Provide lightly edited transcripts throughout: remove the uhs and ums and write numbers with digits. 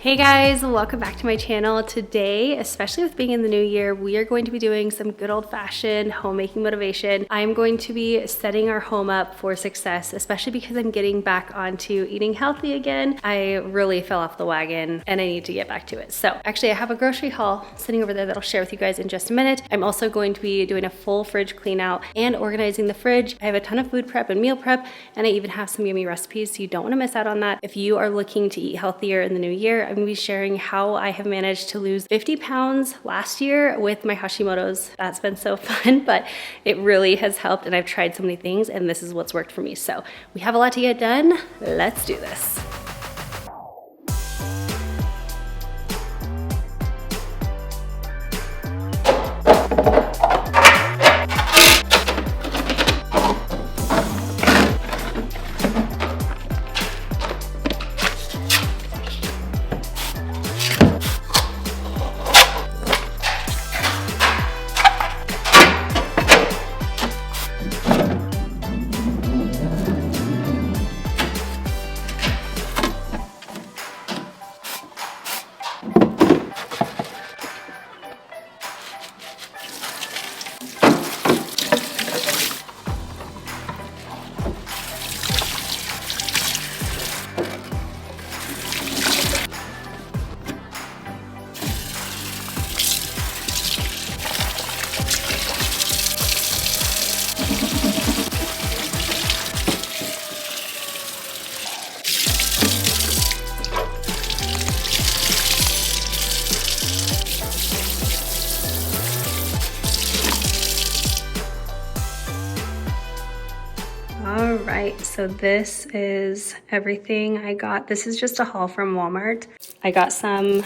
Hey guys, welcome back to my channel. Today, especially with being in the new year, we are going to be doing some good old-fashioned homemaking motivation. I'm going to be setting our home up for success, especially because I'm getting back onto eating healthy again. I really fell off the wagon and I need to get back to it. So actually I have a grocery haul sitting over there that I'll share with you guys in just a minute. I'm also going to be doing a full fridge clean out and organizing the fridge. I have a ton of food prep and meal prep, and I even have some yummy recipes, so you don't want to miss out on that. If you are looking to eat healthier in the new year, I'm gonna be sharing how I have managed to lose 50 pounds last year with my Hashimoto's. That's been so fun, but it really has helped, and I've tried so many things and this is what's worked for me. So we have a lot to get done. Let's do this. All right, so this is everything I got. This is just a haul from Walmart. I got some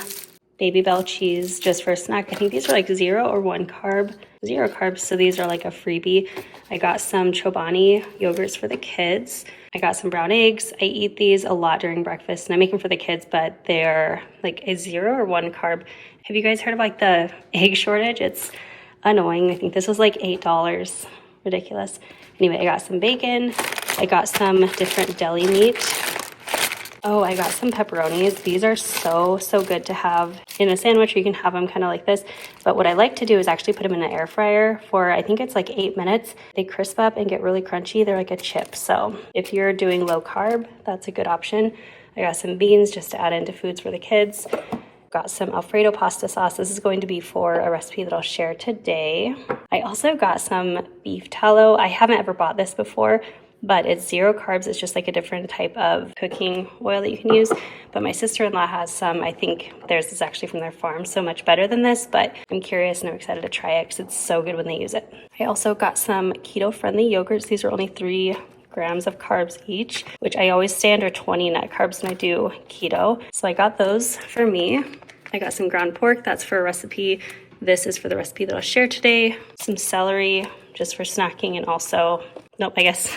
Baby Bell cheese just for a snack. I think these are like 0 or 1 carb, 0 carbs, so these are like a freebie. I got some Chobani yogurts for the kids. I got some brown eggs. I eat these a lot during breakfast, and I make them for the kids, but they're like a 0 or 1 carb. Have you guys heard of like the egg shortage? It's annoying. I think this was like $8. Ridiculous. Anyway, I got some bacon. I got some different deli meat. Oh, I got some pepperonis. These are so good to have in a sandwich, or you can have them kind of like this. But what I like to do is actually put them in an air fryer for, I think it's like 8 minutes. They crisp up and get really crunchy. They're like a chip. So if you're doing low carb, that's a good option. I got some beans just to add into foods for the kids. Got some Alfredo pasta sauce. This is going to be for a recipe that I'll share today. I also got some beef tallow. I haven't ever bought this before, but it's 0 carbs. It's just like a different type of cooking oil that you can use. But my sister-in-law has some. I think theirs is actually from their farm, so much better than this, but I'm curious and I'm excited to try it because it's so good when they use it. I also got some keto-friendly yogurts. These are only 3 grams of carbs each, which I always stay under 20 net carbs when I do keto. So I got those for me. I got some ground pork. That's for a recipe. This is for the recipe that I'll share today. Some celery just for snacking, and also, nope, I guess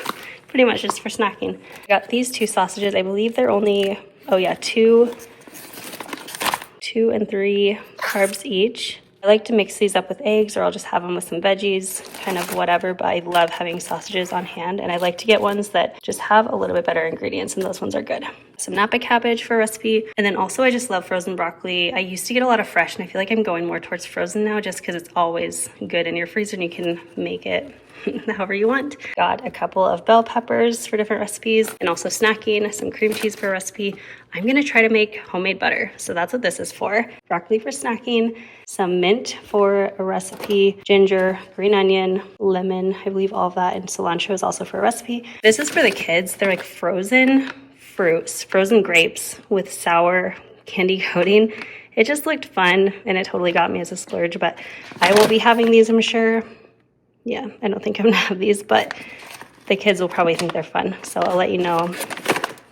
pretty much just for snacking. I got these 2 sausages. I believe they're only, oh yeah, 2 and 3 carbs each. I like to mix these up with eggs, or I'll just have them with some veggies, kind of whatever, but I love having sausages on hand, and I like to get ones that just have a little bit better ingredients, and those ones are good. Some Napa cabbage for a recipe, and then also I just love frozen broccoli. I used to get a lot of fresh, and I feel like I'm going more towards frozen now just because it's always good in your freezer and you can make it however you want. Got a couple of bell peppers for different recipes, and also snacking, some cream cheese for a recipe. I'm gonna try to make homemade butter, so that's what this is for. Broccoli for snacking, some mint for a recipe, ginger, green onion, lemon, I believe all of that, and cilantro is also for a recipe. This is for the kids. They're like frozen fruits, frozen grapes with sour candy coating. It just looked fun, and it totally got me as a splurge, but I will be having these, I'm sure. Yeah, I don't think I'm gonna have these, but the kids will probably think they're fun. So I'll let you know,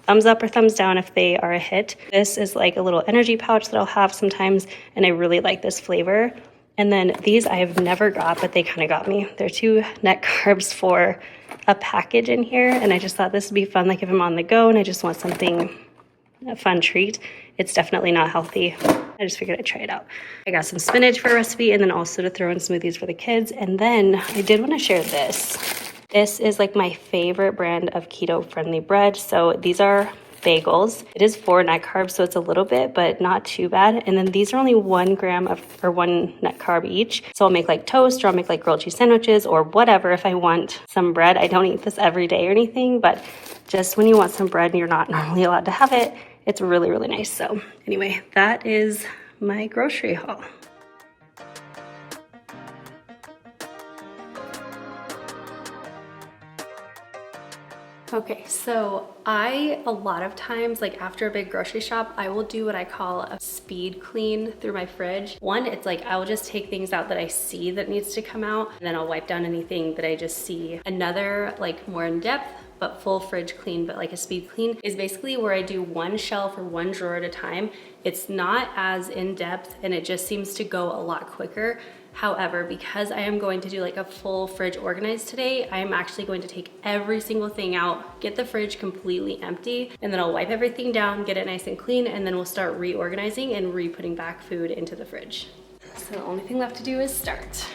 thumbs up or thumbs down if they are a hit. This is like a little energy pouch that I'll have sometimes, and I really like this flavor. And then these I have never got, but they kind of got me. They're 2 net carbs for a package in here, and I just thought this would be fun, like if I'm on the go and I just want something, a fun treat. It's definitely not healthy. I just figured I'd try it out. I got some spinach for a recipe, and then also to throw in smoothies for the kids. And then I did want to share this. This is like my favorite brand of keto-friendly bread. So these are bagels. It is 4 net carbs, so it's a little bit, but not too bad. And then these are only 1 gram of, or 1 net carb each. So I'll make like toast, or I'll make like grilled cheese sandwiches or whatever if I want some bread. I don't eat this every day or anything, but just when you want some bread and you're not normally allowed to have it, it's really, really nice. So anyway, that is my grocery haul. Okay, so a lot of times, like after a big grocery shop, I will do what I call a speed clean through my fridge. One, it's like I will just take things out that I see that needs to come out, and then I'll wipe down anything that I just see. Another, like more in depth, but full fridge clean, but like a speed clean, is basically where I do 1 shelf or 1 drawer at a time. It's not as in depth and it just seems to go a lot quicker. However, because I am going to do like a full fridge organized today, I am actually going to take every single thing out, get the fridge completely empty, and then I'll wipe everything down, get it nice and clean, and then we'll start reorganizing and re-putting back food into the fridge. So the only thing left to do is start.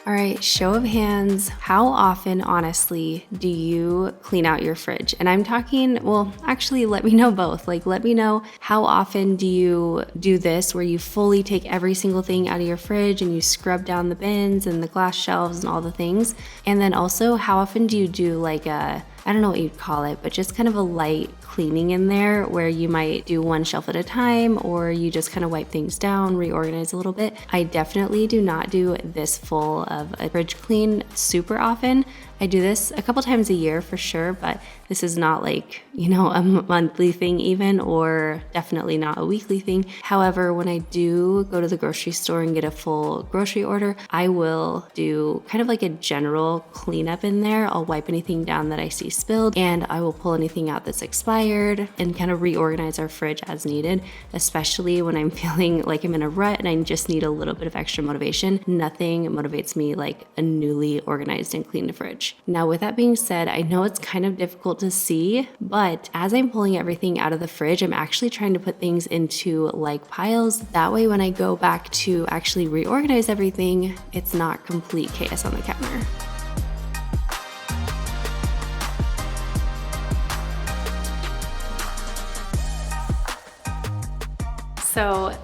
All right, show of hands, how often, honestly, do you clean out your fridge? And I'm talking, well, actually, let me know both. Like, let me know how often do you do this, where you fully take every single thing out of your fridge and you scrub down the bins and the glass shelves and all the things. And then also, how often do you do like a, I don't know what you'd call it, but just kind of a light cleaning in there, where you might do 1 shelf at a time, or you just kind of wipe things down, reorganize a little bit. I definitely do not do this full of a fridge clean super often. I do this a couple times a year for sure, but this is not like, you know, a monthly thing even, or definitely not a weekly thing. However, when I do go to the grocery store and get a full grocery order, I will do kind of like a general cleanup in there. I'll wipe anything down that I see spilled, and I will pull anything out that's expired and kind of reorganize our fridge as needed, especially when I'm feeling like I'm in a rut and I just need a little bit of extra motivation. Nothing motivates me like a newly organized and cleaned fridge. Now, with that being said, I know it's kind of difficult to see, but as I'm pulling everything out of the fridge, I'm actually trying to put things into like piles. That way, when I go back to actually reorganize everything, it's not complete chaos on the counter. So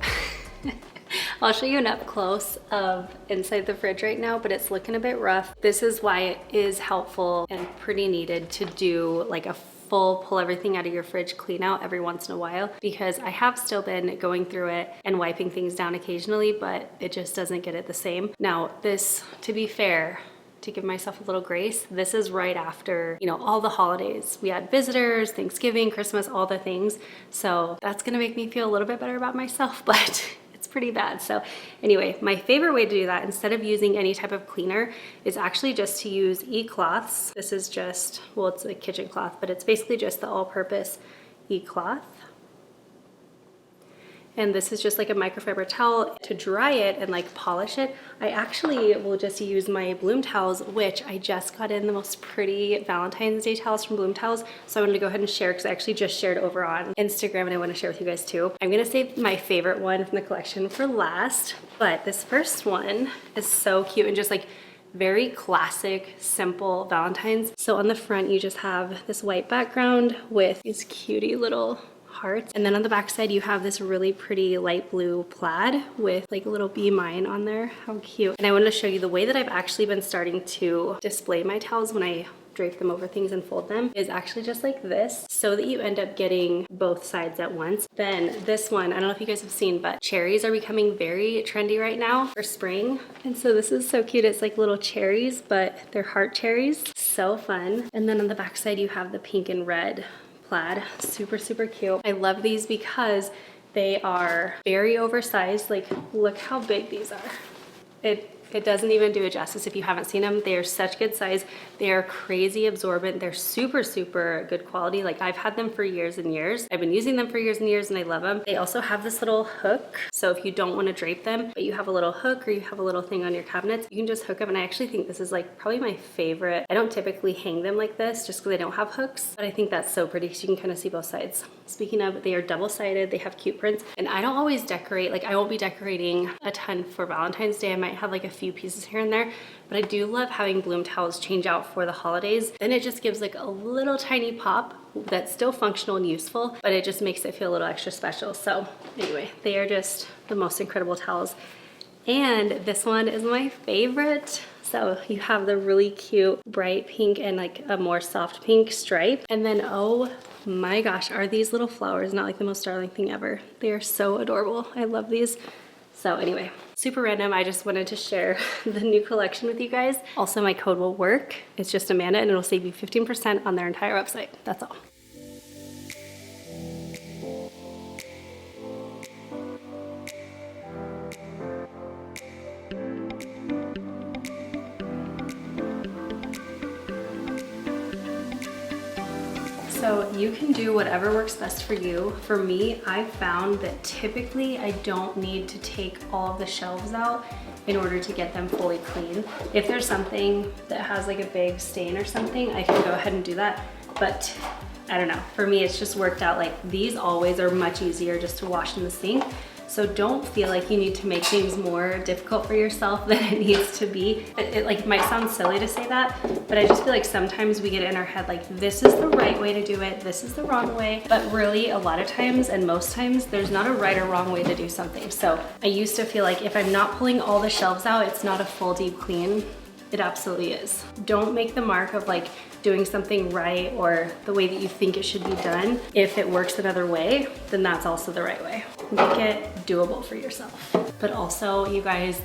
I'll show you an up close of inside the fridge right now, but it's looking a bit rough. This is why it is helpful and pretty needed to do like a full pull everything out of your fridge clean out every once in a while, because I have still been going through it and wiping things down occasionally, but it just doesn't get it the same. Now this, to be fair, to give myself a little grace, this is right after, you know, all the holidays. We had visitors, Thanksgiving, Christmas, all the things. So that's gonna make me feel a little bit better about myself, but pretty bad. So anyway, my favorite way to do that, instead of using any type of cleaner, is actually just to use e-cloths. This is just, well, it's a kitchen cloth, but it's basically just the all-purpose e-cloth. And this is just like a microfiber towel. To dry it and like polish it, I actually will just use my Bloom towels, which I just got in the most pretty Valentine's Day towels from Bloom Towels. So I wanted to go ahead and share, because I actually just shared over on Instagram and I want to share with you guys too. I'm gonna save my favorite one from the collection for last, but this first one is so cute and just like very classic, simple Valentine's. So on the front, you just have this white background with these cutie little hearts. And then on the back side, you have this really pretty light blue plaid with like a little bee mine on there. How cute. And I wanted to show you the way that I've actually been starting to display my towels when I drape them over things and fold them is actually just like this, so that you end up getting both sides at once. Then this one, I don't know if you guys have seen, but cherries are becoming very trendy right now for spring. And so this is so cute. It's like little cherries, but they're heart cherries. So fun. And then on the back side, you have the pink and red plaid. Super, super cute. I love these because they are very oversized. Like, look how big these are. It doesn't even do it justice if you haven't seen them. They are such good size. They are crazy absorbent. They're super, super good quality. Like I've had them for years and years. I've been using them for years and years and I love them. They also have this little hook. So if you don't want to drape them, but you have a little hook or you have a little thing on your cabinets, you can just hook them. And I actually think this is like probably my favorite. I don't typically hang them like this just because I don't have hooks, but I think that's so pretty because you can kind of see both sides. Speaking of, they are double-sided. They have cute prints and I don't always decorate. Like I won't be decorating a ton for Valentine's Day. I might have like a few pieces here and there, but I do love having bloom towels change out for the holidays. Then it just gives like a little tiny pop that's still functional and useful, but it just makes it feel a little extra special. So anyway, they are just the most incredible towels. And this one is my favorite. So you have the really cute bright pink and like a more soft pink stripe. And then, oh my gosh, are these little flowers not like the most darling thing ever? They are so adorable. I love these. So anyway, super random. I just wanted to share the new collection with you guys. Also, my code will work. It's just Amanda and it'll save you 15% on their entire website. That's all. So you can do whatever works best for you. For me, I've found that typically I don't need to take all of the shelves out in order to get them fully clean. If there's something that has like a big stain or something, I can go ahead and do that. But I don't know, for me, it's just worked out. Like these always are much easier just to wash in the sink. So don't feel like you need to make things more difficult for yourself than it needs to be. It like might sound silly to say that, but I just feel like sometimes we get in our head like this is the right way to do it, this is the wrong way. But really a lot of times and most times there's not a right or wrong way to do something. So I used to feel like if I'm not pulling all the shelves out, it's not a full deep clean. It absolutely is. Don't make the mark of like doing something right or the way that you think it should be done. If it works another way, then that's also the right way. Make it doable for yourself. But also, you guys,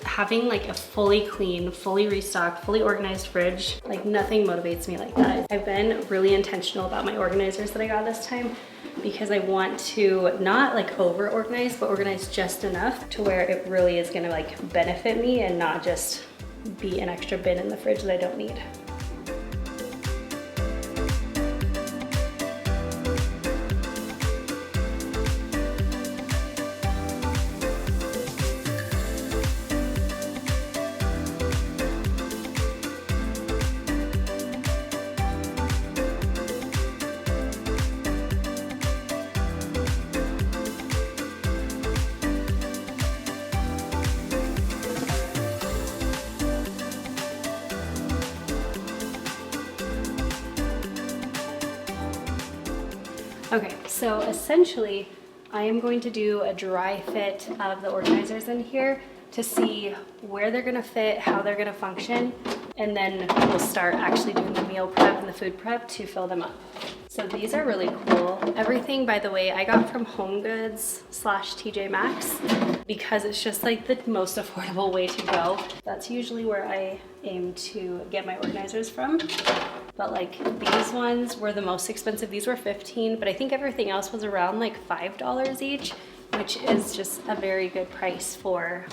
having like a fully clean, fully restocked, fully organized fridge, like nothing motivates me like that. I've been really intentional about my organizers that I got this time because I want to not like over organize, but organize just enough to where it really is gonna like benefit me and not just be an extra bin in the fridge that I don't need. Okay, so essentially I am going to do a dry fit of the organizers in here to see where they're gonna fit, how they're gonna function, and then we'll start actually doing the meal prep and the food prep to fill them up. So these are really cool. Everything, by the way, I got from HomeGoods/TJ Maxx because it's just like the most affordable way to go. That's usually where I aim to get my organizers from. But like these ones were the most expensive. These were $15, but I think everything else was around like $5 each, which is just a very good price for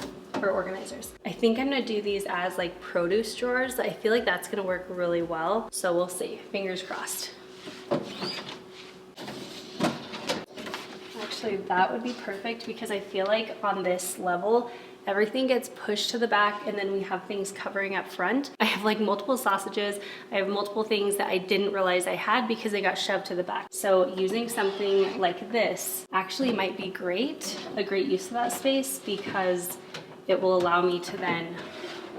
organizers. I think I'm gonna do these as like produce drawers. I feel like that's gonna work really well. So we'll see, fingers crossed. Actually, that would be perfect because I feel like on this level, everything gets pushed to the back and then we have things covering up front. I have like multiple sausages. I have multiple things that I didn't realize I had because they got shoved to the back. So using something like this actually might be great, a great use of that space because it will allow me to then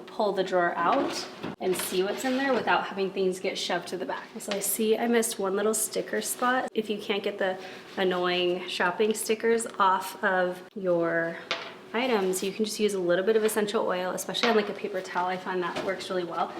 pull the drawer out and see what's in there without having things get shoved to the back. So I see I missed one little sticker spot. If you can't get the annoying shopping stickers off of your items, you can just use a little bit of essential oil, especially on like a paper towel. I find that works really well.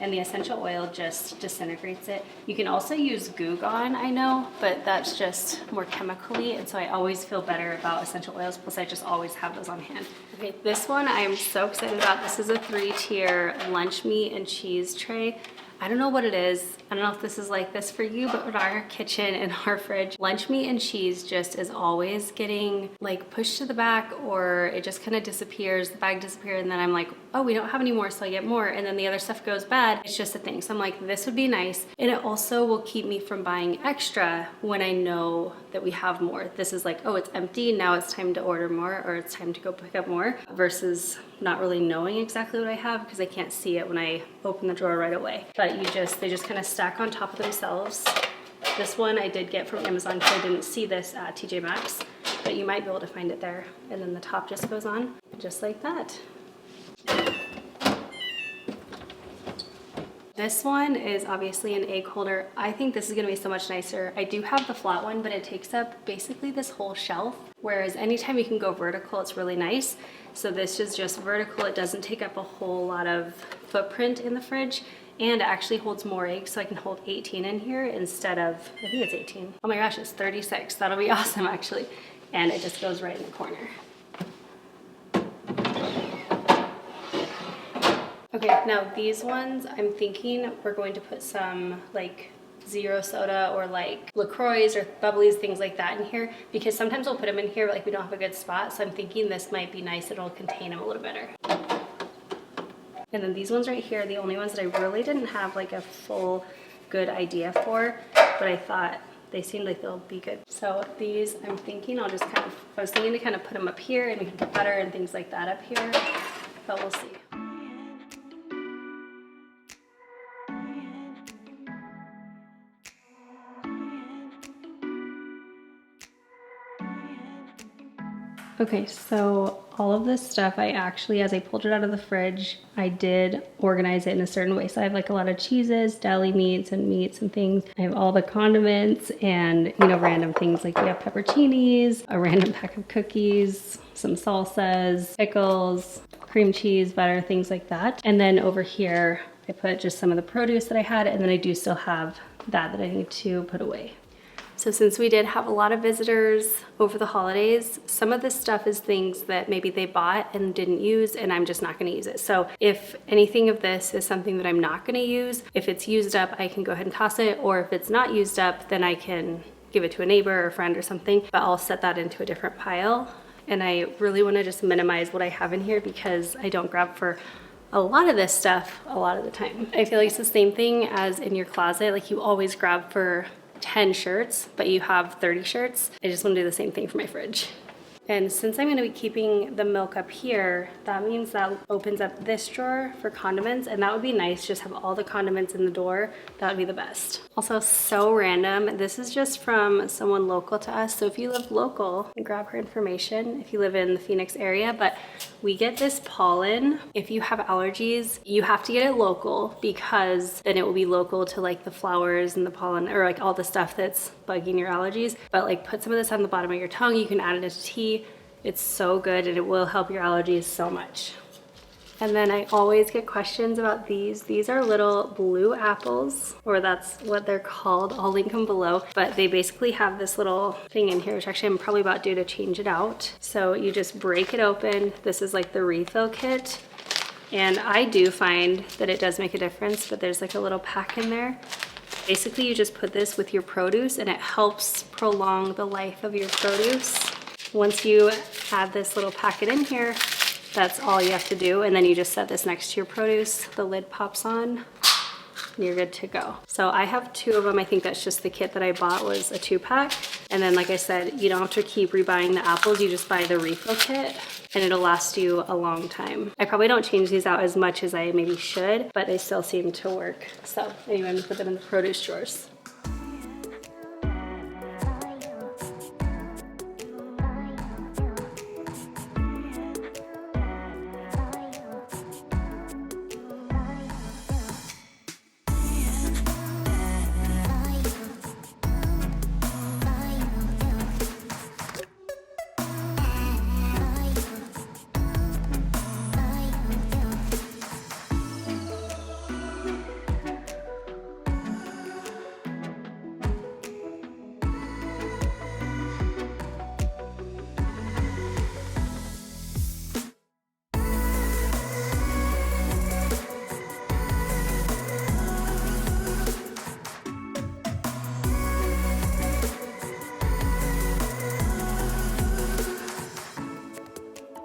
And the essential oil just disintegrates it. You can also use Goo Gone, I know, but that's just more chemically. And so I always feel better about essential oils. Plus I just always have those on hand. Okay, this one I am so excited about. This is a 3-tier lunch meat and cheese tray. I don't know what it is. I don't know if this is like this for you, but with our kitchen and our fridge, lunch meat and cheese just is always getting like pushed to the back or it just kind of disappears, the bag disappears, and then I'm like, oh, we don't have any more, so I get more, and then the other stuff goes bad. It's just a thing. So I'm like, this would be nice. And it also will keep me from buying extra when I know that we have more. This is like, oh, it's empty, now it's time to order more, or it's time to go pick up more, versus not really knowing exactly what I have because I can't see it when I open the drawer right away. But they just kind of stack on top of themselves. This one I did get from Amazon because I didn't see this at TJ Maxx, but you might be able to find it there. And then the top just goes on just like that. This one is obviously an egg holder. I think this is gonna be so much nicer. I do have the flat one, but it takes up basically this whole shelf, whereas anytime you can go vertical, it's really nice. So this is just vertical. It doesn't take up a whole lot of footprint in the fridge, and it actually holds more eggs, so I can hold 18 in here instead of, I think it's 18. Oh my gosh, it's 36. That'll be awesome, actually. And it just goes right in the corner. Okay, now these ones, I'm thinking we're going to put some like zero soda or like LaCroix or bubblies, things like that in here, because sometimes we'll put them in here but like we don't have a good spot. So I'm thinking this might be nice. It'll contain them a little better. And then these ones right here, the only ones that I really didn't have like a full good idea for, but I thought they seemed like they'll be good. So these, I'm thinking I was thinking to kind of put them up here, and we can put butter and things like that up here, but we'll see. Okay, so all of this stuff, I actually, as I pulled it out of the fridge, I did organize it in a certain way. So I have like a lot of cheeses, deli meats and things. I have all the condiments and, you know, random things like we have pepperoncinis, a random pack of cookies, some salsas, pickles, cream cheese, butter, things like that. And then over here, I put just some of the produce that I had, and then I do still have that I need to put away. So since we did have a lot of visitors over the holidays, some of this stuff is things that maybe they bought and didn't use, and I'm just not gonna use it. So if anything of this is something that I'm not gonna use, if it's used up, I can go ahead and toss it, or if it's not used up, then I can give it to a neighbor or a friend or something, but I'll set that into a different pile. And I really wanna just minimize what I have in here because I don't grab for a lot of this stuff a lot of the time. I feel like it's the same thing as in your closet, like you always grab for 10 shirts, but you have 30 shirts. I just want to do the same thing for my fridge. And since I'm going to be keeping the milk up here, that means that opens up this drawer for condiments, and that would be nice, just have all the condiments in the door. That would be the best. Also, so random, this is just from someone local to us. So if you live local, grab her information if you live in the Phoenix area, but we get this pollen. If you have allergies, you have to get it local because then it will be local to like the flowers and the pollen, or like all the stuff that's bugging your allergies. But like put some of this on the bottom of your tongue, you can add it into tea. It's so good and it will help your allergies so much. And then I always get questions about these. These are little blue apples, or that's what they're called. I'll link them below. But they basically have this little thing in here, which actually I'm probably about due to change it out. So you just break it open. This is like the refill kit. And I do find that it does make a difference, but there's like a little pack in there. Basically, you just put this with your produce and it helps prolong the life of your produce. Once you add this little packet in here, that's all you have to do. And then you just set this next to your produce. The lid pops on and you're good to go. So I have 2 of them. I think that's just the kit that I bought was a 2-pack. And then like I said, you don't have to keep rebuying the apples. You just buy the refill kit and it'll last you a long time. I probably don't change these out as much as I maybe should, but they still seem to work. So anyway, I'm gonna put them in the produce drawers.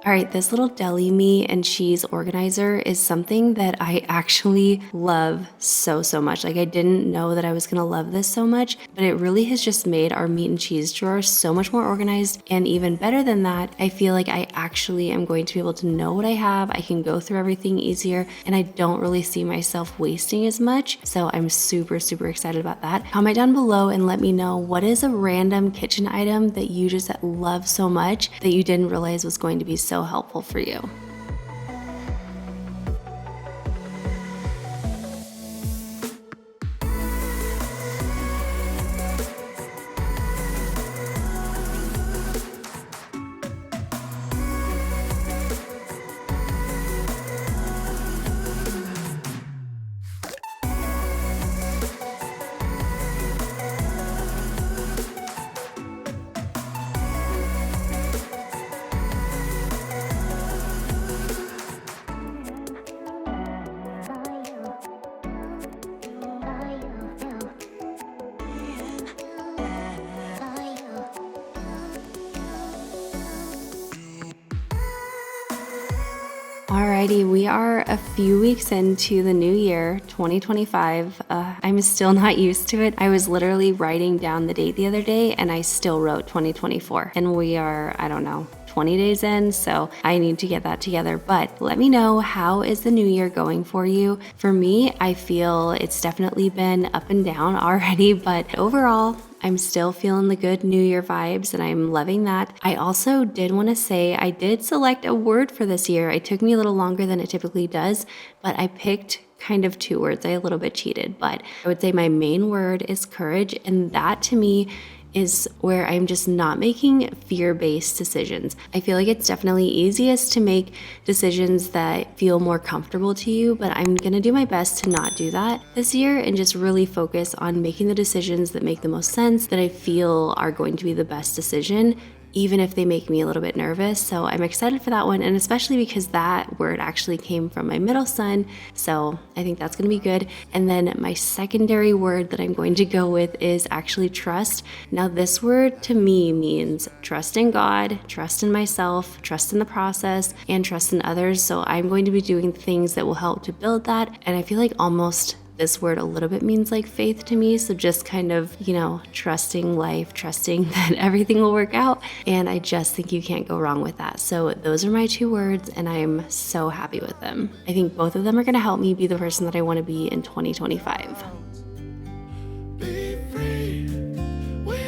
All right, this little deli meat and cheese organizer is something that I actually love so much. Like, I didn't know that I was gonna love this so much, but it really has just made our meat and cheese drawer so much more organized. And even better than that, I feel like I actually am going to be able to know what I have. I can go through everything easier, and I don't really see myself wasting as much. So I'm super excited about that. Comment down below and let me know, what is a random kitchen item that you just love so much that you didn't realize was going to be so helpful for you. Alrighty, we are a few weeks into the new year, 2025. I'm still not used to it. I was literally writing down the date the other day and I still wrote 2024. And we are, I don't know, 20 days in, so I need to get that together. But let me know, how is the new year going for you? For me, I feel it's definitely been up and down already, but overall, I'm still feeling the good New Year vibes and I'm loving that. I also did want to say I did select a word for this year. It took me a little longer than it typically does, but I picked kind of 2 words. I a little bit cheated, but I would say my main word is courage, and that to me is where I'm just not making fear-based decisions. I feel like it's definitely easiest to make decisions that feel more comfortable to you, but I'm gonna do my best to not do that this year and just really focus on making the decisions that make the most sense, that I feel are going to be the best decision, even if they make me a little bit nervous. So I'm excited for that one, and especially because that word actually came from my middle son, so I think that's gonna be good. And then my secondary word that I'm going to go with is actually trust. Now this word to me means trust in God, trust in myself, trust in the process, and trust in others. So I'm going to be doing things that will help to build that, and I feel like almost this word a little bit means like faith to me. So just kind of, trusting life, trusting that everything will work out. And I just think you can't go wrong with that. So those are my 2 words and I'm so happy with them. I think both of them are going to help me be the person that I want to be in 2025.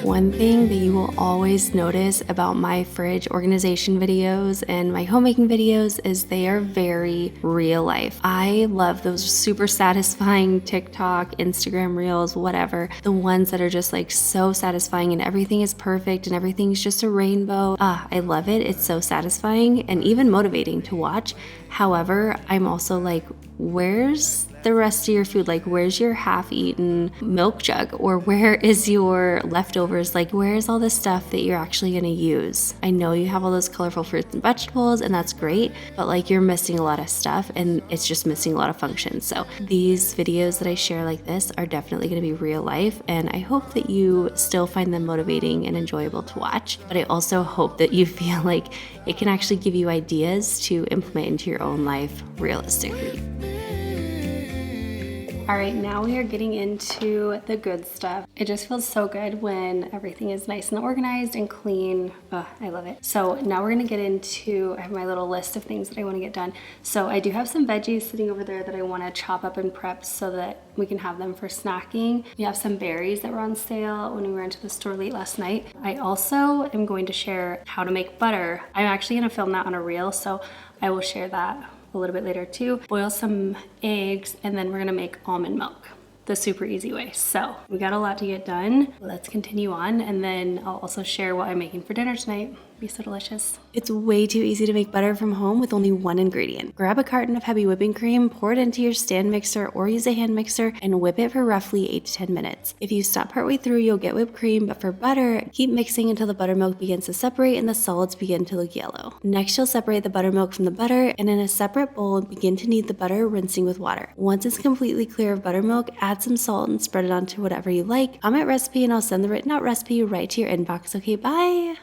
One thing that you will always notice about my fridge organization videos and my homemaking videos is they are very real life. I love those super satisfying TikTok, Instagram reels, whatever. The ones that are just like so satisfying and everything is perfect and everything's just a rainbow. I love it. It's so satisfying and even motivating to watch. However, I'm also like, where's the rest of your food? Like, where's your half-eaten milk jug? Or where is your leftovers? Like, where's all the stuff that you're actually gonna use? I know you have all those colorful fruits and vegetables and that's great, but like you're missing a lot of stuff and it's just missing a lot of functions. So these videos that I share like this are definitely gonna be real life, and I hope that you still find them motivating and enjoyable to watch. But I also hope that you feel like it can actually give you ideas to implement into your own life realistically. All right, now we are getting into the good stuff. It just feels so good when everything is nice and organized and clean. I love it. So now we're gonna get into, I have my little list of things that I wanna get done. So I do have some veggies sitting over there that I wanna chop up and prep so that we can have them for snacking. We have some berries that were on sale when we were into the store late last night. I also am going to share how to make butter. I'm actually gonna film that on a reel, so I will share that a little bit later too. Boil some eggs and then we're gonna make almond milk the super easy way. So we got a lot to get done. Let's continue on, and then I'll also share what I'm making for dinner tonight. Be so delicious. It's way too easy to make butter from home with only 1 ingredient. Grab a carton of heavy whipping cream, pour it into your stand mixer or use a hand mixer, and whip it for roughly 8 to 10 minutes. If you stop partway through, you'll get whipped cream, but for butter, keep mixing until the buttermilk begins to separate and the solids begin to look yellow. Next, you'll separate the buttermilk from the butter, and in a separate bowl, begin to knead the butter, rinsing with water. Once it's completely clear of buttermilk, add some salt and spread it onto whatever you like. Comment recipe and I'll send the written out recipe right to your inbox. Okay, bye!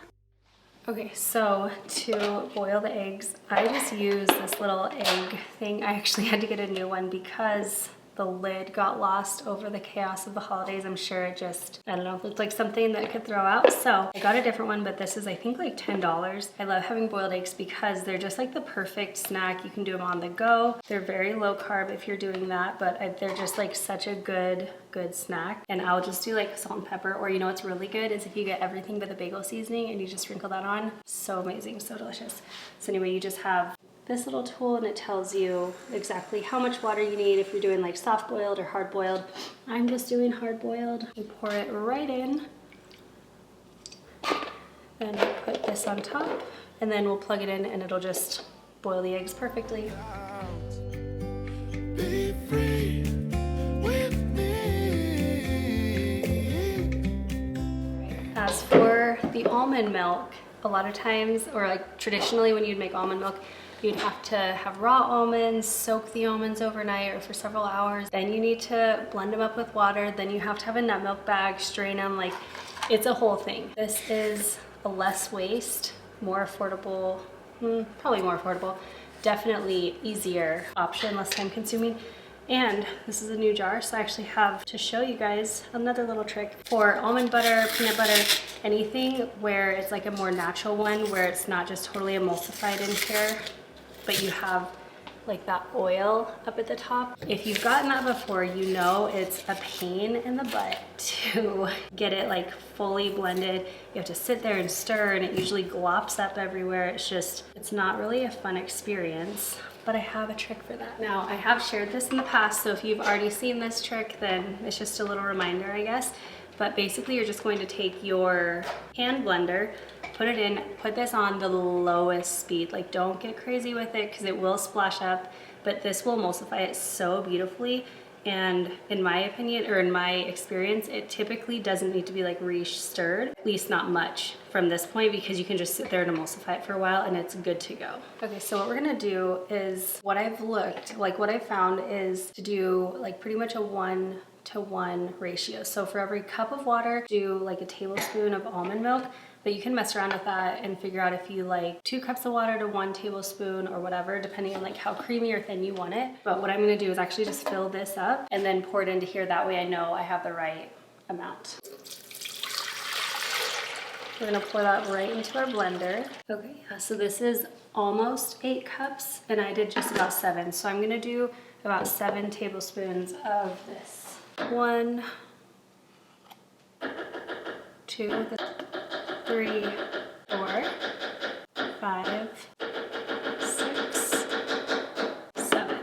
Okay, so to boil the eggs, I just use this little egg thing. I actually had to get a new one because the lid got lost over the chaos of the holidays. I'm sure it just, I don't know, looked like something that I could throw out. So I got a different one, but this is I think like $10. I love having boiled eggs because they're just like the perfect snack. You can do them on the go. They're very low carb if you're doing that, but they're just like such a good snack. And I'll just do like salt and pepper, or you know what's really good is if you get everything but the bagel seasoning and you just sprinkle that on. So amazing, so delicious. So anyway, you just have this little tool and it tells you exactly how much water you need if you're doing like soft boiled or hard boiled. I'm just doing hard boiled. You pour it right in and put this on top, and then we'll plug it in and it'll just boil the eggs perfectly. Be free with me. As for the almond milk, a lot of times, or like traditionally when you'd make almond milk, you'd have to have raw almonds, soak the almonds overnight or for several hours. Then you need to blend them up with water. Then you have to have a nut milk bag, strain them, like it's a whole thing. This is a less waste, more affordable, probably more affordable, definitely easier option, less time consuming. And this is a new jar, so I actually have to show you guys another little trick. For almond butter, peanut butter, anything where it's like a more natural one, where it's not just totally emulsified in here, but you have like that oil up at the top. If you've gotten that before, you know it's a pain in the butt to get it like fully blended. You have to sit there and stir, and it usually glops up everywhere. It's not really a fun experience, but I have a trick for that. Now, I have shared this in the past, so if you've already seen this trick, then it's just a little reminder, I guess. But basically, you're just going to take your hand blender, put it in, put this on the lowest speed. Like, don't get crazy with it because it will splash up, but this will emulsify it so beautifully. And in my opinion, or in my experience, it typically doesn't need to be like re-stirred, at least not much from this point, because you can just sit there and emulsify it for a while and it's good to go. Okay, so what we're gonna do is, what I've found is to do like pretty much a 1-to-1 ratio. So for every cup of water, do like a tablespoon of almond milk. But you can mess around with that and figure out if you like 2 cups of water to 1 tablespoon or whatever, depending on like how creamy or thin you want it. But what I'm gonna do is actually just fill this up and then pour it into here. That way I know I have the right amount. We're gonna pour that right into our blender. Okay, so this is almost 8 cups and I did just about 7. So I'm gonna do about 7 tablespoons of this. 1, 2, 3, 4, 5, 6, 7.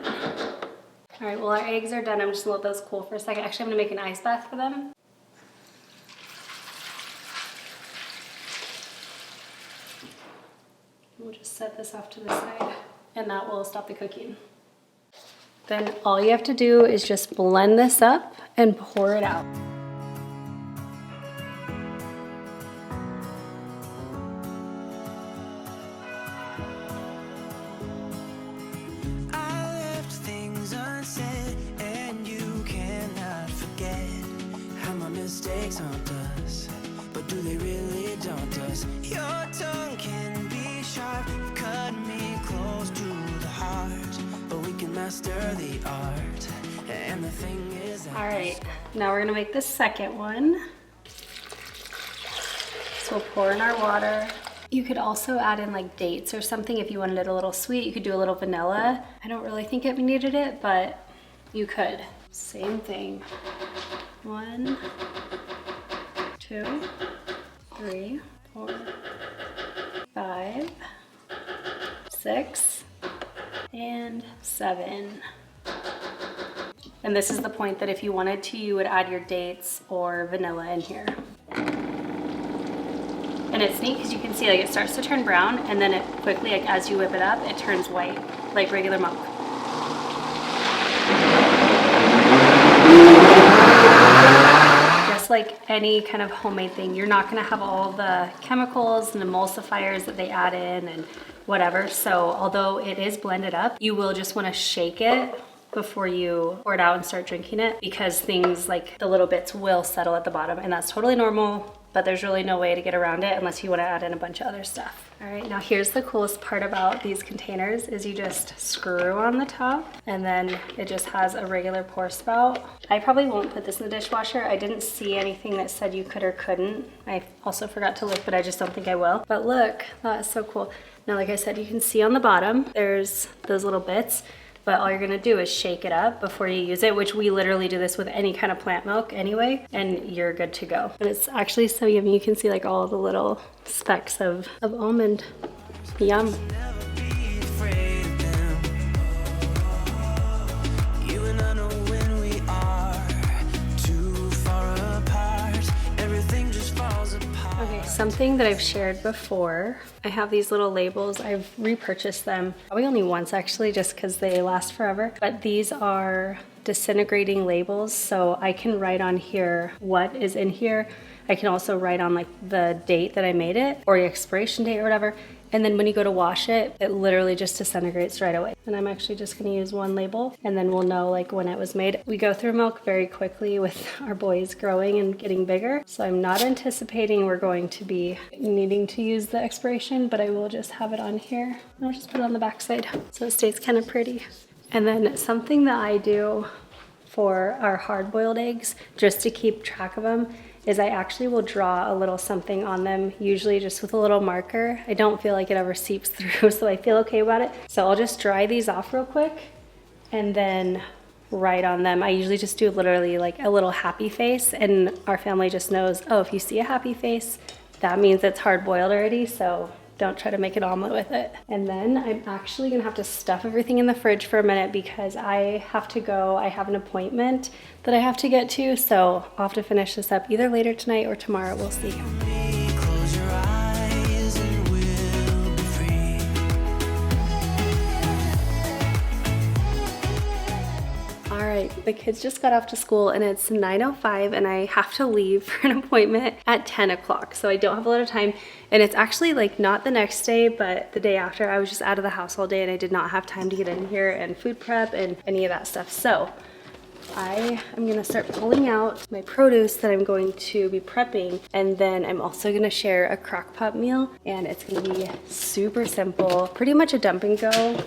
All right, well, our eggs are done. I'm just gonna let those cool for a second. Actually, I'm gonna make an ice bath for them. We'll just set this off to the side and that will stop the cooking. Then all you have to do is just blend this up and pour it out. Mistakes haunt us, but do they really daunt us? Your tongue can be sharp, cut me close to the heart, but we can master the art. And the thing is, all right, now we're gonna make the second one. So we'll pour in our water. You could also add in like dates or something if you wanted it a little sweet. You could do a little vanilla. I don't really think it needed it, but you could. Same thing. 1, 2, 3, 4, 5, 6, and 7. And this is the point that if you wanted to, you would add your dates or vanilla in here. And it's neat because you can see like it starts to turn brown and then it quickly, like as you whip it up, it turns white, like regular milk. Just like any kind of homemade thing, you're not gonna have all the chemicals and emulsifiers that they add in and whatever. So although it is blended up, you will just wanna shake it before you pour it out and start drinking it, because things like the little bits will settle at the bottom, and that's totally normal. but there's really no way to get around it unless you want to add in a bunch of other stuff. All right, now here's the coolest part about these containers is you just screw on the top and then it just has a regular pour spout. I probably won't put this in the dishwasher. I didn't see anything that said you could or couldn't. I also forgot to look, but I just don't think I will. But look, that is so cool. Now, like I said, you can see on the bottom, there's those little bits, but all you're gonna do is shake it up before you use it, which we literally do this with any kind of plant milk anyway, and you're good to go. And it's actually so yummy. You can see like all the little specks of almond. Yum. Okay, something that I've shared before, I have these little labels. I've repurchased them probably only once actually, just because they last forever. But these are disintegrating labels, so I can write on here what is in here. I can also write on like the date that I made it or the expiration date or whatever. And then when you go to wash it, it literally just disintegrates right away. And I'm actually just gonna use one label and then we'll know like when it was made. We go through milk very quickly with our boys growing and getting bigger. So I'm not anticipating we're going to be needing to use the expiration, but I will just have it on here. I'll just put it on the back side so it stays kind of pretty. And then something that I do for our hard-boiled eggs, just to keep track of them, is I actually will draw a little something on them, usually just with a little marker. I don't feel like it ever seeps through, so I feel okay about it. So I'll just dry these off real quick and then write on them. I usually just do literally like a little happy face, and our family just knows, oh, if you see a happy face, that means it's hard-boiled already, so don't try to make an omelet with it. And then I'm actually gonna have to stuff everything in the fridge for a minute because I have to go, I have an appointment that I have to get to, so I'll have to finish this up either later tonight or tomorrow, we'll see. Close your eyes and we'll be free. All right, the kids just got off to school and it's 9:05 and I have to leave for an appointment at 10 o'clock. So I don't have a lot of time. And it's actually like not the next day, but the day after. I was just out of the house all day and I did not have time to get in here and food prep and any of that stuff. So I am gonna start pulling out my produce that I'm going to be prepping, and then I'm also gonna share a crock pot meal, and it's gonna be super simple, pretty much a dump and go,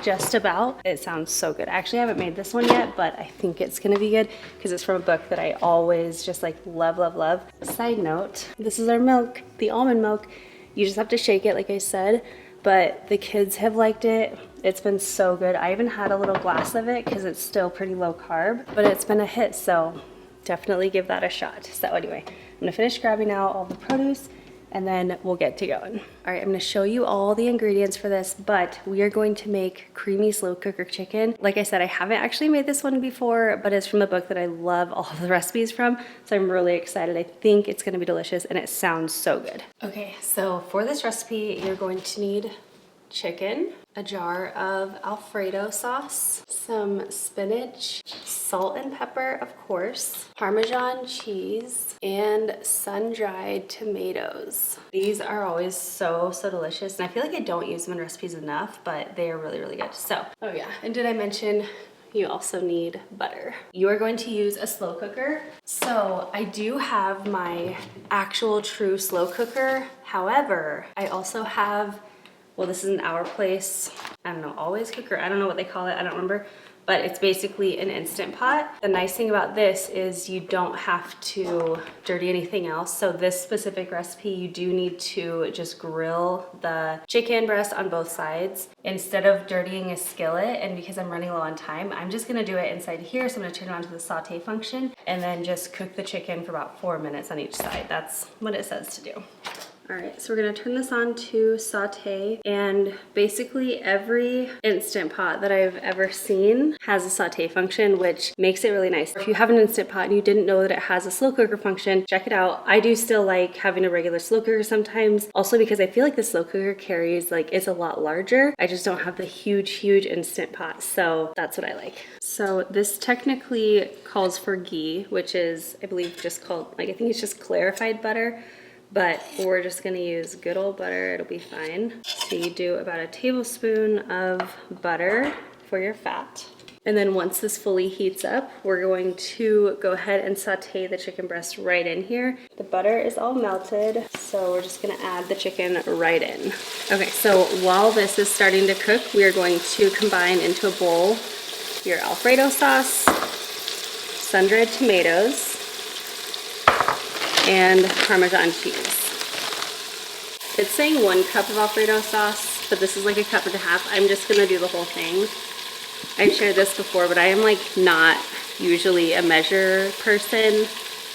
just about. It sounds so good. I actually haven't made this one yet, but I think it's gonna be good because it's from a book that I always just like love, love, love. Side note, this is our milk, the almond milk. You just have to shake it like I said, but the kids have liked it. It's been so good. I even had a little glass of it because it's still pretty low carb, but it's been a hit, so definitely give that a shot. So anyway, I'm gonna finish grabbing out all the produce and then we'll get to going. All right, I'm gonna show you all the ingredients for this, but we are going to make creamy slow cooker chicken. Like I said, I haven't actually made this one before, but it's from a book that I love all of the recipes from, so I'm really excited. I think it's gonna be delicious and it sounds so good. Okay, so for this recipe, you're going to need chicken, a jar of Alfredo sauce, some spinach, salt and pepper, of course, Parmesan cheese, and sun-dried tomatoes. These are always so, so delicious, and I feel like I don't use them in recipes enough, but they are really, really good. So, oh yeah, and did I mention you also need butter. You are going to use a slow cooker. So I do have my actual true slow cooker. However, I also have, well, this is an Our Place, I don't know, always cooker, I don't know what they call it, I don't remember, but it's basically an Instant Pot. The nice thing about this is you don't have to dirty anything else. So this specific recipe, you do need to just grill the chicken breast on both sides instead of dirtying a skillet. And because I'm running low on time, I'm just gonna do it inside here. So I'm gonna turn it on to the saute function and then just cook the chicken for about 4 minutes on each side. That's what it says to do. All right, so we're gonna turn this on to saute, and basically every Instant Pot that I've ever seen has a saute function, which makes it really nice. If you have an Instant Pot and you didn't know that it has a slow cooker function, check it out. I do still like having a regular slow cooker sometimes, also because I feel like the slow cooker carries, like, it's a lot larger. I just don't have the huge, huge Instant Pot, so that's what I like. So this technically calls for ghee, which is, I believe, just called, like, I think it's just clarified butter. But we're just gonna use good old butter, it'll be fine. So you do about a tablespoon of butter for your fat. And then once this fully heats up, we're going to go ahead and saute the chicken breast right in here. The butter is all melted, so we're just gonna add the chicken right in. Okay, so while this is starting to cook, we are going to combine into a bowl your Alfredo sauce, sun-dried tomatoes, and Parmesan cheese. It's saying 1 cup of Alfredo sauce, but this is like 1.5 cups. I'm just gonna do the whole thing. I've shared this before, but I am like not usually a measure person.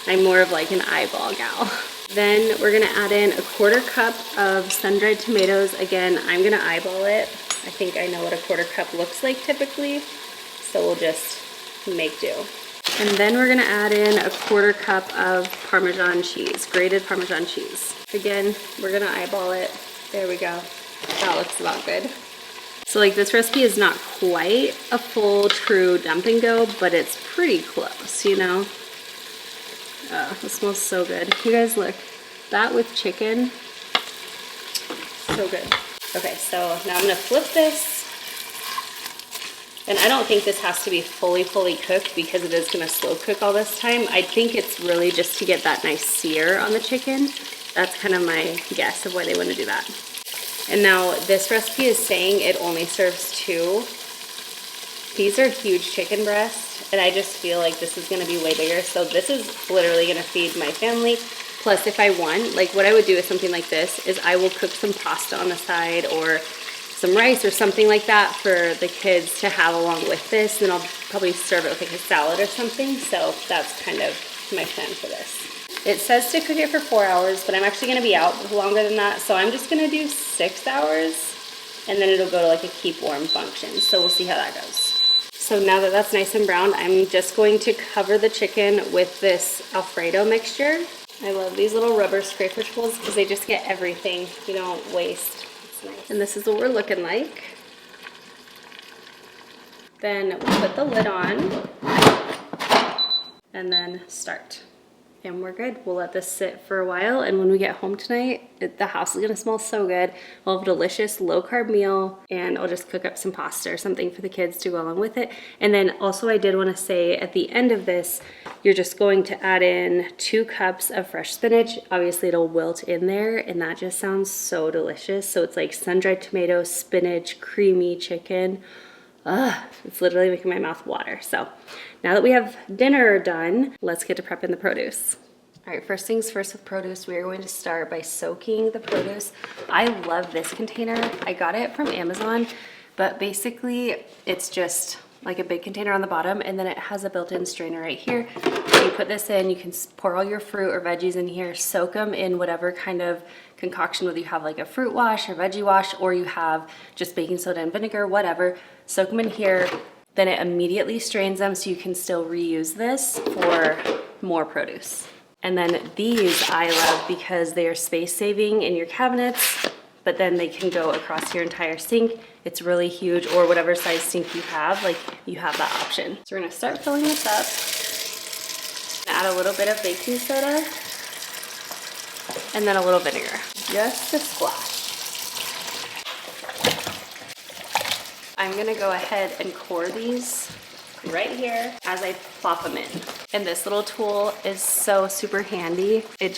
I'm more of like an eyeball gal. Then we're gonna add in 1/4 cup of sun-dried tomatoes. Again, I'm gonna eyeball it. I think I know what 1/4 cup looks like typically, so we'll just make do. And then we're gonna add in 1/4 cup of Parmesan cheese, grated Parmesan cheese. Again, we're gonna eyeball it. There we go. That looks about good. So like this recipe is not quite a full true dump and go, but it's pretty close, you know? Oh, it smells so good. You guys look, that with chicken, so good. Okay, so now I'm gonna flip this. And I don't think this has to be fully cooked because it is gonna slow cook all this time. I think it's really just to get that nice sear on the chicken. That's kind of my guess of why they wanna do that. And now this recipe is saying it only serves 2. These are huge chicken breasts, and I just feel like this is gonna be way bigger. So this is literally gonna feed my family. Plus, if I want, like what I would do with something like this is I will cook some pasta on the side or some rice or something like that for the kids to have along with this. Then I'll probably serve it with like a salad or something. So that's kind of my plan for this. It says to cook it for 4 hours, but I'm actually gonna be out longer than that. So I'm just gonna do 6 hours and then it'll go to like a keep warm function. So we'll see how that goes. So now that that's nice and brown, I'm just going to cover the chicken with this Alfredo mixture. I love these little rubber scraper tools because they just get everything. You don't waste. It's nice. And this is what we're looking like. Then we'll put the lid on and then start. And we're good. We'll let this sit for a while, and when we get home tonight, the house is gonna smell so good. We'll have a delicious low-carb meal, and I'll just cook up some pasta or something for the kids to go along with it. And then also I did wanna say at the end of this, you're just going to add in 2 cups of fresh spinach. Obviously it'll wilt in there, and that just sounds so delicious. So it's like sun-dried tomato, spinach, creamy chicken. It's literally making my mouth water. So now that we have dinner done, let's get to prepping the produce. All right, first things first with produce, we are going to start by soaking the produce. I love this container. I got it from Amazon, but basically it's just like a big container on the bottom, and then it has a built-in strainer right here. You put this in, you can pour all your fruit or veggies in here, soak them in whatever kind of concoction, whether you have like a fruit wash or veggie wash, or you have just baking soda and vinegar, whatever. Soak them in here, then it immediately strains them so you can still reuse this for more produce. And then these I love because they are space saving in your cabinets, but then they can go across your entire sink. It's really huge, or whatever size sink you have, like you have that option. So we're gonna start filling this up. Add a little bit of baking soda and then a little vinegar, just a splash. I'm gonna go ahead and pour these right here as I plop them in. And this little tool is so super handy. It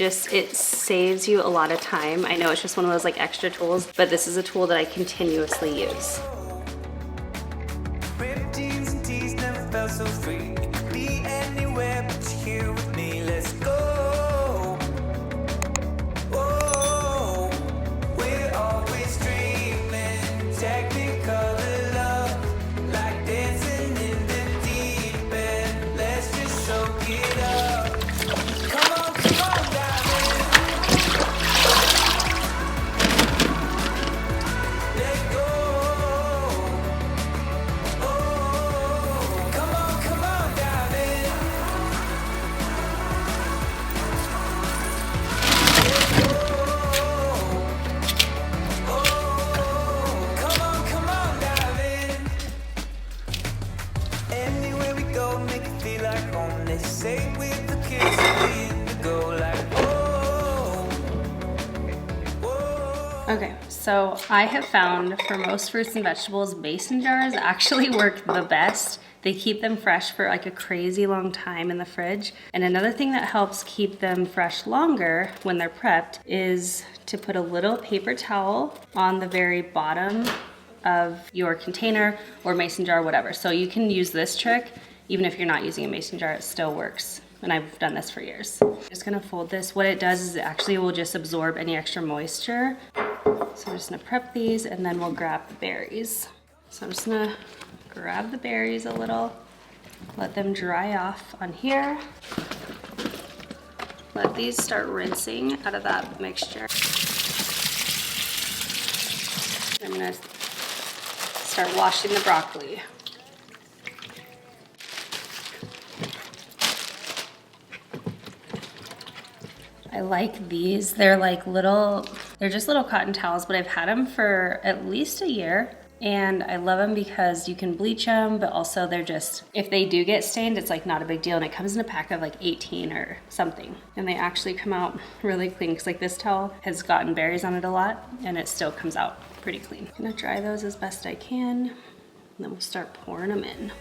saves you a lot of time. I know it's just one of those like extra tools, but this is a tool that I continuously use. Ripped jeans and tees never felt so free. It could be anywhere, but you're here with me. Let's go. Oh, we're always dreaming. Technicolor love, like dancing in the deep end. Let's just soak it up. Come on, darling. Let go. Come on, darling. Come on, darling. Anywhere we go, make it feel like home. They say with the kids in the go like whoa. Okay, so I have found for most fruits and vegetables, mason jars actually work the best They keep them fresh for like a crazy long time in the fridge. And another thing that helps keep them fresh longer when they're prepped is to put a little paper towel on the very bottom of your container or mason jar, whatever. So you can use this trick, even if you're not using a mason jar, it still works. And I've done this for years. Just gonna fold this. What it does is it actually will just absorb any extra moisture. So we're just gonna prep these and then we'll grab the berries. So I'm just gonna grab the berries a little, let them dry off on here. Let these start rinsing out of that mixture. I'm gonna start washing the broccoli. I like these. They're like they're just little cotton towels, but I've had them for at least a year. And I love them because you can bleach them, but also they're just, if they do get stained, it's like not a big deal. And it comes in a pack of like 18 or something. And they actually come out really clean because like this towel has gotten berries on it a lot and it still comes out pretty clean. I'm gonna dry those as best I can. And then we'll start pouring them in.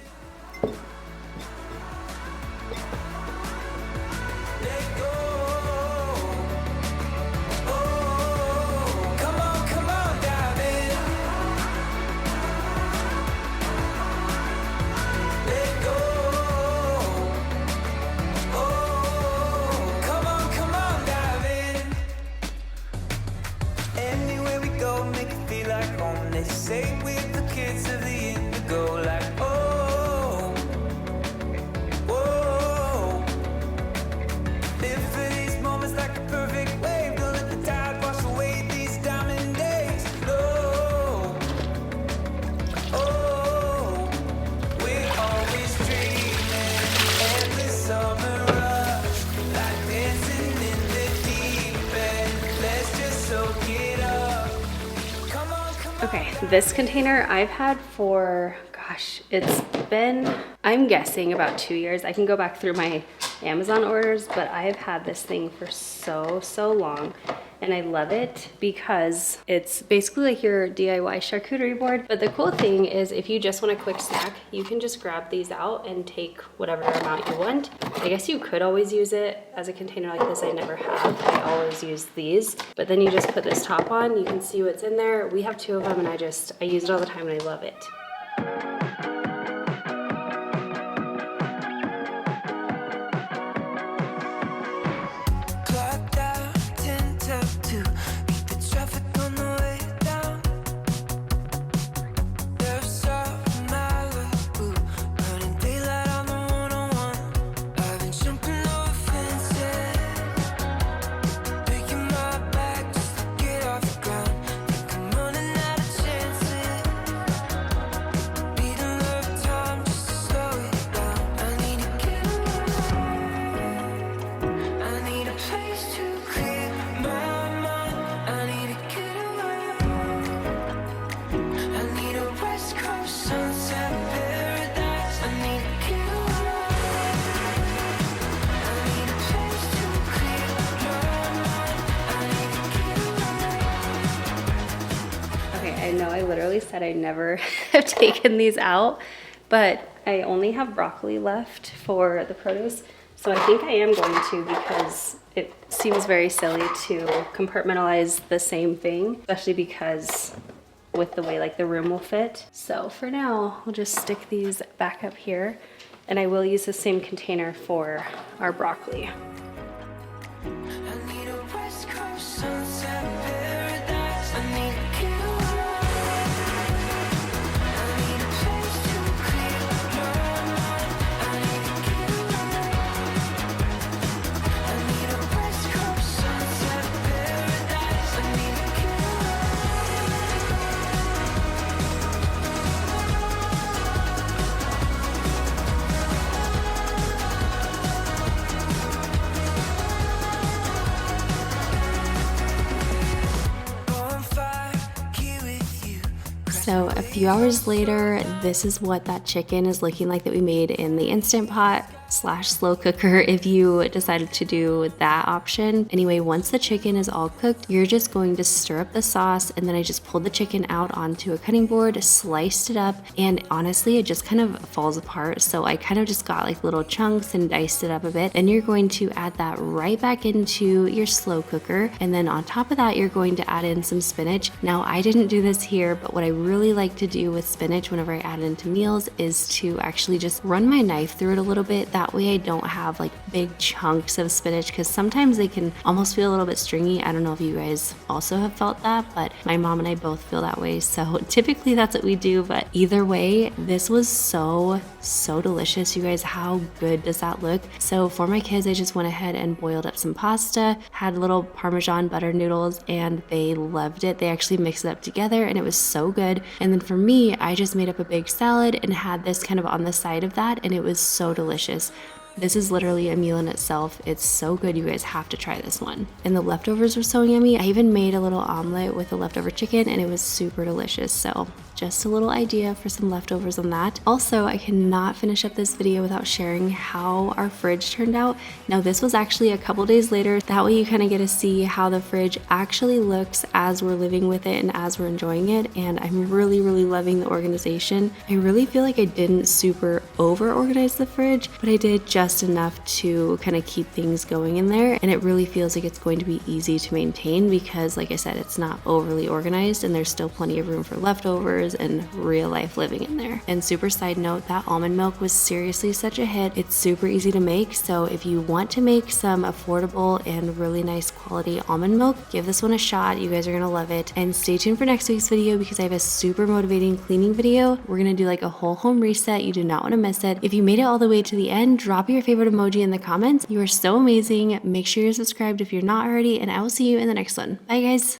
Say with the kids of the indigo, like oh, whoa. Live for these moments like a perfect wave. Don't let the tide wash away these diamond days. No, oh, we're always dreaming. Endless summer rush, like dancing in the deep end. Let's just soak it up. Come on. Okay, this container I've had for, gosh, it's been, I'm guessing about 2 years. I can go back through my Amazon orders, but I've had this thing for so long. And I love it because it's basically like your DIY charcuterie board. But the cool thing is if you just want a quick snack, you can just grab these out and take whatever amount you want. I guess you could always use it as a container like this. I never have. I always use these. But then you just put this top on. You can see what's in there. We have 2 of them and I use it all the time and I love it. I know I literally said I never have taken these out, but I only have broccoli left for the produce. So I think I am going to because it seems very silly to compartmentalize the same thing, especially because with the way like the room will fit. So for now, we'll just stick these back up here and I will use the same container for our broccoli. So a few hours later, this is what that chicken is looking like that we made in the Instant Pot. slash slow cooker if you decided to do that option. Anyway, once the chicken is all cooked, you're just going to stir up the sauce, and then I just pulled the chicken out onto a cutting board, sliced it up, and honestly it just kind of falls apart, so I kind of just got like little chunks and diced it up a bit. Then you're going to add that right back into your slow cooker, and then on top of that you're going to add in some spinach. Now I didn't do this here, but what I really like to do with spinach whenever I add it into meals is to actually just run my knife through it a little bit. That way I don't have like big chunks of spinach, because sometimes they can almost feel a little bit stringy. I don't know if you guys also have felt that, but my mom and I both feel that way, so typically that's what we do. But either way, this was so delicious. You guys, how good does that look? So for my kids, I just went ahead and boiled up some pasta, had little Parmesan butter noodles, and they loved it. They actually mixed it up together and it was so good. And then for me, I just made up a big salad and had this kind of on the side of that, and it was so delicious. This is literally a meal in itself. It's so good. You guys have to try this one. And the leftovers were so yummy. I even made a little omelet with the leftover chicken and it was super delicious. So just a little idea for some leftovers on that. Also, I cannot finish up this video without sharing how our fridge turned out. Now this was actually a couple days later. That way you kind of get to see how the fridge actually looks as we're living with it and as we're enjoying it. And I'm really loving the organization. I really feel like I didn't super over organize the fridge, but I did just enough to kind of keep things going in there, and it really feels like it's going to be easy to maintain because, like I said, it's not overly organized and there's still plenty of room for leftovers and real life living in there. And super side note, that almond milk was seriously such a hit. It's super easy to make, so if you want to make some affordable and really nice quality almond milk, give this one a shot. You guys are gonna love it. And stay tuned for next week's video because I have a super motivating cleaning video. We're gonna do like a whole home reset. You do not want to miss it. If you made it all the way to the end, drop your favorite emoji in the comments. You are so amazing. Make sure you're subscribed if you're not already, and I will see you in the next one. Bye guys.